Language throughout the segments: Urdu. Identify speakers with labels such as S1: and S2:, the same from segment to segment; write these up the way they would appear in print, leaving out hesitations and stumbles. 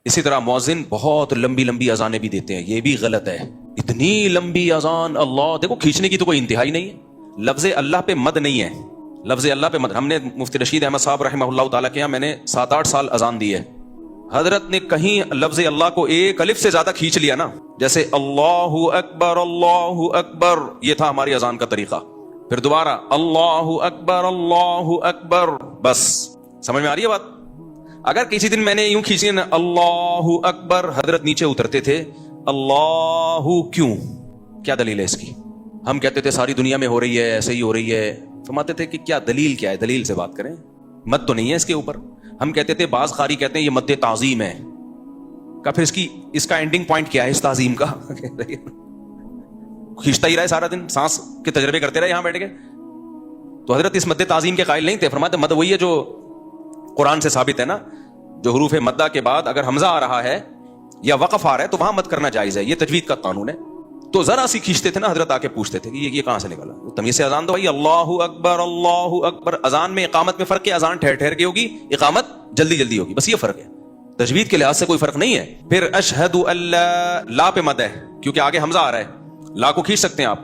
S1: اسی طرح مؤذن بہت لمبی لمبی اذانیں بھی دیتے ہیں، یہ بھی غلط ہے. اتنی لمبی اذان، اللہ دیکھو کھینچنے کی تو کوئی انتہائی نہیں ہے. لفظ اللہ پہ مد نہیں ہے، لفظ اللہ پہ مد. ہم نے مفتی رشید احمد صاحب رحمہ اللہ تعالیٰ کے یہاں میں نے 7-8 سال اذان دی ہے. حضرت نے کہیں لفظ اللہ کو ایک الف سے زیادہ کھینچ لیا نا، جیسے اللہ اکبر، یہ تھا ہماری اذان کا طریقہ. پھر دوبارہ اللہ اکبر، بس. سمجھ میں آ رہی ہے بات؟ اگر کسی دن میں نے یوں کھینچی نا اللہ اکبر، حضرت نیچے اترتے تھے. اللہ کیوں؟ کیا دلیل ہے اس کی؟ ہم کہتے تھے ساری دنیا میں ہو رہی ہے، ایسے ہی ہو رہی ہے. فرماتے تھے کہ کیا دلیل کیا ہے، دلیل سے بات کریں، مت تو نہیں ہے اس کے اوپر. ہم کہتے تھے بعض قاری کہتے ہیں یہ مد تعظیم ہے. کہ پھر اس کا اینڈنگ پوائنٹ کیا ہے اس تعظیم کا؟ کھینچتا ہی رہے سارا دن، سانس کے تجربے کرتے رہے یہاں بیٹھ کے. تو حضرت اس مد تعظیم کے قائل نہیں تھے. فرماتے مد وہی ہے جو قرآن سے ثابت ہے نا، جو حروف مدہ کے بعد اگر حمزہ آ رہا ہے یا وقف آ رہا ہے تو وہاں مد کرنا جائز ہے، یہ تجوید کا قانون ہے. تو ذرا سی کھینچتے تھے نا، حضرت آ کے پوچھتے تھے کہ یہ کہاں سے نکلا. تمیز سے اذان دو بھائی، اللہ اکبر. اذان میں اقامت میں فرق ہے، اذان ٹھہر ٹھہر کے ہوگی، اقامت جلدی جلدی ہوگی، بس یہ فرق ہے. تجوید کے لحاظ سے کوئی فرق نہیں ہے. پھر اشہد اللہ، لا پہ مد ہے کیونکہ آگے حمزہ آ رہا ہے. لا کو کھینچ سکتے ہیں آپ،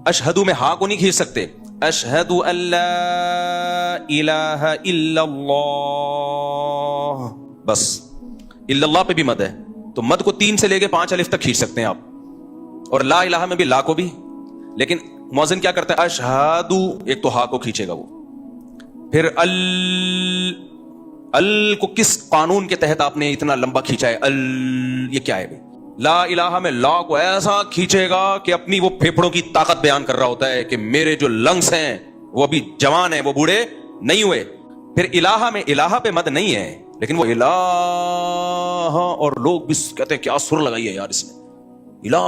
S1: اشہدو میں ہا کو نہیں کھینچ سکتے. اشہد ان لا الہ الا اللہ، بس. الا اللہ پہ بھی مد ہے، تو مد کو 3 سے لے کے 5 الف تک کھینچ سکتے ہیں آپ. اور لا الہ میں بھی لا کو بھی. لیکن مؤذن کیا کرتا ہے، اشہدو، ایک تو ہا کو کھینچے گا وہ. پھر ال کو کس قانون کے تحت آپ نے اتنا لمبا کھینچا ہے؟ یہ کیا ہے بھائی؟ لا الہ میں لا کو ایسا کھینچے گا کہ اپنی وہ پھیپھڑوں کی طاقت بیان کر رہا ہوتا ہے کہ میرے جو لنگس ہیں وہ ابھی جوان ہیں، وہ بوڑھے نہیں ہوئے. پھر الہ میں الہ پہ مد نہیں ہے، لیکن وہ الہ، اور لوگ بھی کہتے ہیں کیا سر لگائی ہے یار اس نے، الہ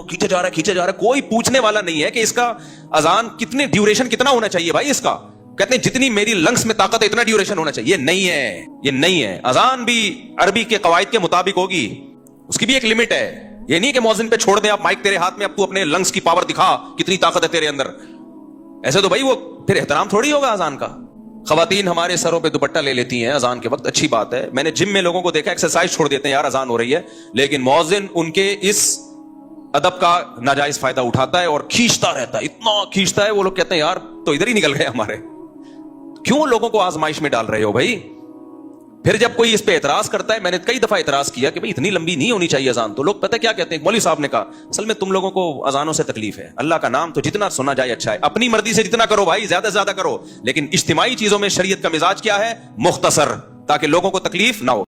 S1: کھینچے جا رہا ہے. کوئی پوچھنے والا نہیں ہے کہ اس کا اذان کتنے ڈیوریشن کتنا ہونا چاہیے بھائی اس کا. کہتے ہیں جتنی میری لنگس میں طاقت ہے اتنا ڈیوریشن ہونا چاہیے. یہ نہیں ہے. اذان بھی عربی کے قواعد کے مطابق ہوگی، اس کی بھی ایک لمٹ ہے. یہ نہیں کہ مؤذن پہ چھوڑ دیں آپ مائک تیرے ہاتھ میں، اب تو اپنے لنگس کی پاور دکھا کتنی طاقت ہے تیرے اندر. ایسے تو بھائی وہ پھر احترام تھوڑی ہوگا اذان کا. خواتین ہمارے سروں پہ دوپٹہ لے لیتی ہیں اذان کے وقت، اچھی بات ہے. میں نے جم میں لوگوں کو دیکھا ایکسرسائز چھوڑ دیتے ہیں یار اذان ہو رہی ہے، لیکن مؤذن ان کے اس ادب کا ناجائز فائدہ اٹھاتا ہے اور کھینچتا رہتا ہے، اتنا کھینچتا ہے. وہ لوگ کہتے ہیں یار تو ادھر ہی نکل گئے ہمارے، کیوں لوگوں کو آزمائش میں ڈال رہے ہو بھائی. پھر جب کوئی اس پہ اعتراض کرتا ہے، میں نے کئی دفعہ اعتراض کیا کہ بھائی اتنی لمبی نہیں ہونی چاہیے اذان. تو لوگ پتہ کیا کہتے ہیں، مولوی صاحب نے کہا اصل میں تم لوگوں کو اذانوں سے تکلیف ہے، اللہ کا نام تو جتنا سنا جائے اچھا ہے، اپنی مرضی سے جتنا کرو بھائی، زیادہ سے زیادہ کرو، لیکن اجتماعی چیزوں میں شریعت کا مزاج کیا ہے، مختصر، تاکہ لوگوں کو تکلیف نہ ہو.